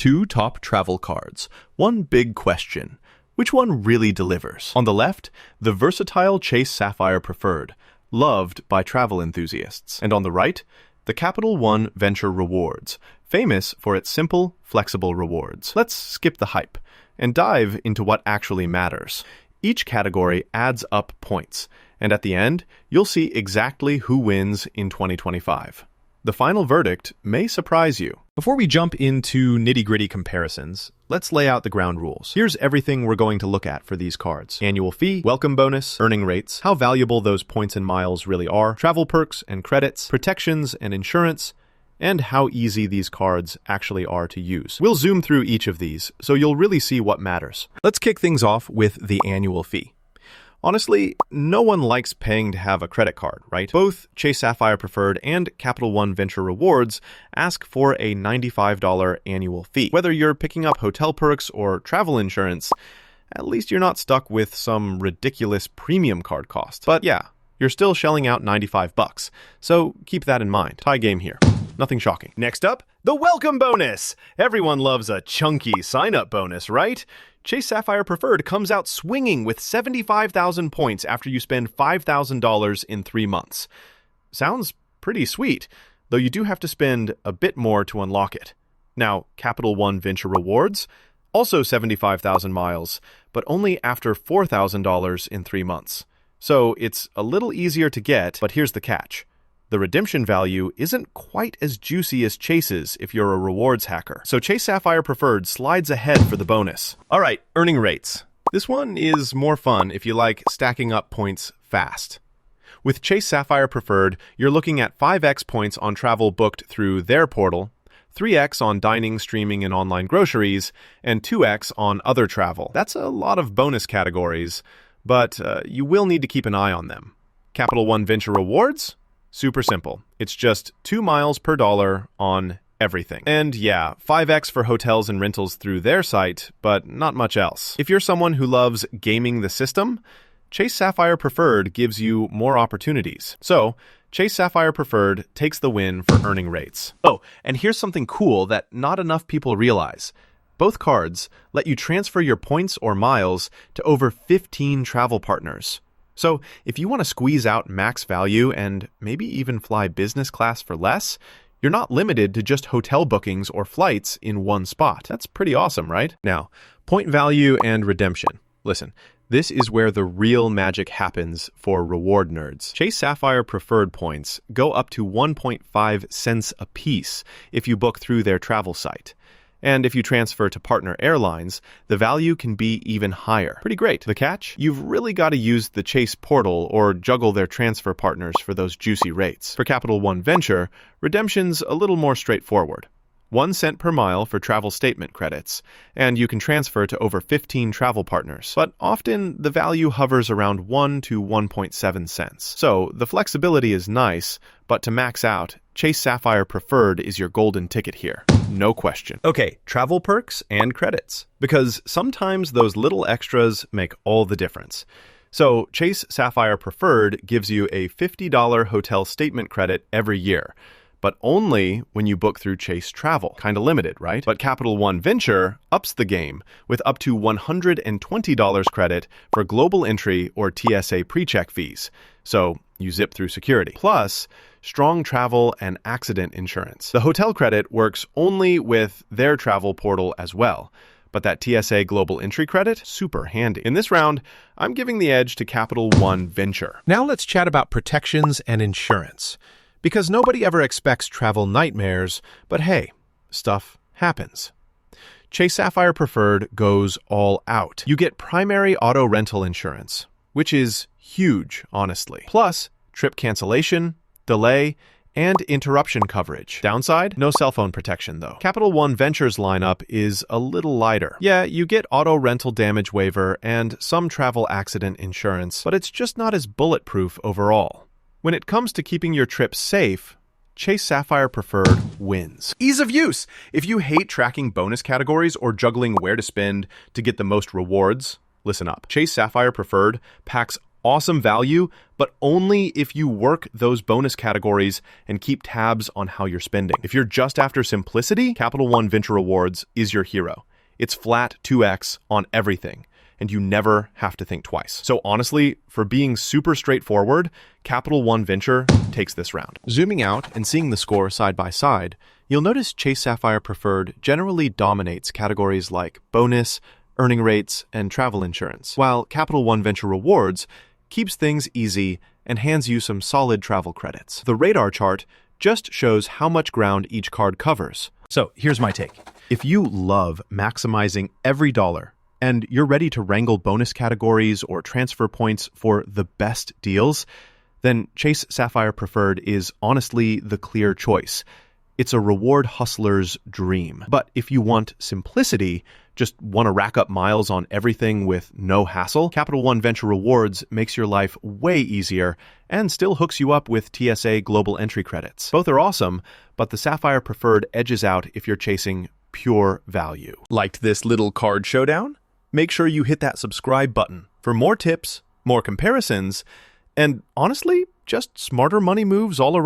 Two top travel cards. One big question. Which one really delivers? On the left, the versatile Chase Sapphire Preferred, loved by travel enthusiasts. And on the right, the Capital One Venture Rewards, famous for its simple, flexible rewards. Let's skip the hype and dive into what actually matters. Each category adds up points, and at the end, you'll see exactly who wins in 2025. The final verdict may surprise you. Before we jump into nitty-gritty comparisons, let's lay out the ground rules. Here's everything we're going to look at for these cards. Annual fee, welcome bonus, earning rates, how valuable those points and miles really are, travel perks and credits, protections and insurance, and how easy these cards actually are to use. We'll zoom through each of these, so you'll really see what matters. Let's kick things off with the annual fee. Honestly, no one likes paying to have a credit card, right? Both Chase Sapphire Preferred and Capital One Venture Rewards ask for a $95 annual fee. Whether you're picking up hotel perks or travel insurance, at least you're not stuck with some ridiculous premium card cost. But yeah, you're still shelling out $95, so keep that in mind. Tie game here. Nothing shocking. Next up, the welcome bonus! Everyone loves a chunky sign-up bonus, right? Chase Sapphire Preferred comes out swinging with 75,000 points after you spend $5,000 in 3 months. Sounds pretty sweet, though you do have to spend a bit more to unlock it. Now, Capital One Venture Rewards, also 75,000 miles, but only after $4,000 in 3 months. So it's a little easier to get, but here's the catch. The redemption value isn't quite as juicy as Chase's if you're a rewards hacker. So Chase Sapphire Preferred slides ahead for the bonus. All right, earning rates. This one is more fun if you like stacking up points fast. With Chase Sapphire Preferred, you're looking at 5x points on travel booked through their portal, 3x on dining, streaming, and online groceries, and 2x on other travel. That's a lot of bonus categories, but you will need to keep an eye on them. Capital One Venture Rewards? Super simple. It's just 2 miles per dollar on everything. And yeah, 5x for hotels and rentals through their site, but not much else. If you're someone who loves gaming the system, Chase Sapphire Preferred gives you more opportunities. So, Chase Sapphire Preferred takes the win for earning rates. Oh, and here's something cool that not enough people realize. Both cards let you transfer your points or miles to over 15 travel partners. So if you want to squeeze out max value and maybe even fly business class for less, you're not limited to just hotel bookings or flights in one spot. That's pretty awesome, right? Now, point value and redemption. Listen, this is where the real magic happens for reward nerds. Chase Sapphire Preferred points go up to 1.5 cents a piece if you book through their travel site. And if you transfer to partner airlines, the value can be even higher. Pretty great. The catch? You've really got to use the Chase portal or juggle their transfer partners for those juicy rates. For Capital One Venture, redemption's a little more straightforward. 1 cent per mile for travel statement credits, and you can transfer to over 15 travel partners. But often, the value hovers around 1 to 1.7 cents. So, the flexibility is nice, but to max out, Chase Sapphire Preferred is your golden ticket here. No question. Okay, travel perks and credits, because sometimes those little extras make all the difference. So, Chase Sapphire Preferred gives you a $50 hotel statement credit every year, but only when you book through Chase Travel. Kinda limited, right? But Capital One Venture ups the game with up to $120 credit for global entry or TSA pre-check fees. So you zip through security. Plus, strong travel and accident insurance. The hotel credit works only with their travel portal as well. But that TSA global entry credit, super handy. In this round, I'm giving the edge to Capital One Venture. Now let's chat about protections and insurance. Because nobody ever expects travel nightmares, but hey, stuff happens. Chase Sapphire Preferred goes all out. You get primary auto rental insurance, which is huge, honestly. Plus, trip cancellation, delay, and interruption coverage. Downside? No cell phone protection, though. Capital One Venture's lineup is a little lighter. Yeah, you get auto rental damage waiver and some travel accident insurance, but it's just not as bulletproof overall. When it comes to keeping your trip safe, Chase Sapphire Preferred wins. Ease of use. If you hate tracking bonus categories or juggling where to spend to get the most rewards, listen up. Chase Sapphire Preferred packs awesome value, but only if you work those bonus categories and keep tabs on how you're spending. If you're just after simplicity, Capital One Venture Rewards is your hero. It's flat 2x on everything, and you never have to think twice. So honestly, for being super straightforward, Capital One Venture takes this round. Zooming out and seeing the score side by side, you'll notice Chase Sapphire Preferred generally dominates categories like bonus, earning rates, and travel insurance, while Capital One Venture Rewards keeps things easy and hands you some solid travel credits. The radar chart just shows how much ground each card covers. So here's my take. If you love maximizing every dollar and you're ready to wrangle bonus categories or transfer points for the best deals, then Chase Sapphire Preferred is honestly the clear choice. It's a reward hustler's dream. But if you want simplicity, just want to rack up miles on everything with no hassle, Capital One Venture Rewards makes your life way easier and still hooks you up with TSA Global Entry credits. Both are awesome, but the Sapphire Preferred edges out if you're chasing pure value. Liked this little card showdown? Make sure you hit that subscribe button for more tips, more comparisons, and honestly, just smarter money moves all around.